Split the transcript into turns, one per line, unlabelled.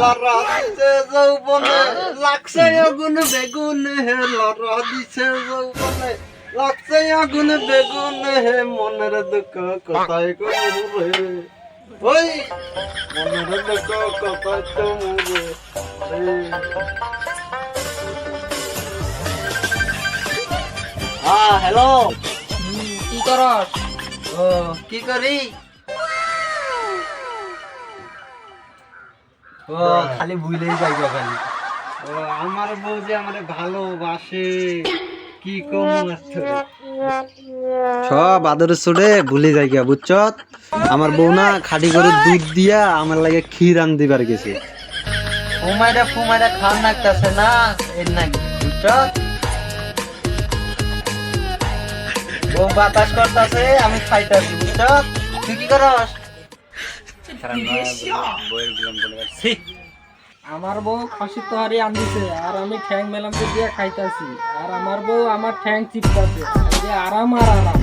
লড়া দিছে যৌবনে লাগছে আগুন বেগুন হে লড়া দিছে যৌবনে লাগছে আগুন বেগুন হে মনের দুঃখ কোথায় কমরে ওই মনের দুঃখ কোথায় কমরে হ্যাঁ হ্যালো
কি করস?
ও কি করি ও
খালি ভুলেই যাই খালি।
ও আমার বউ যে আমারে ভালোবাসে কি কম
সব আদর ছুড়ে ভুলে যাই গিয়া বুঝছ। আমার বউ না খাটি করে দুধ দিয়া আমার লাগে ক্ষীর আন দিবার গেছে।
ফুমাইটা খান লাগতেছে না এর নাকি বুঝছ? ও বাতাস করতেছে আমি খাইতেছি বুঝছ? তুই কি করস?
আমার বউ খাসির তহারি আনদিছে আর আমি ঠ্যাং মেলামকে দিয়ে খাইতাছি আর আমার বউ আমার ঠ্যাং চিপকাছে আরাম আর আরাম।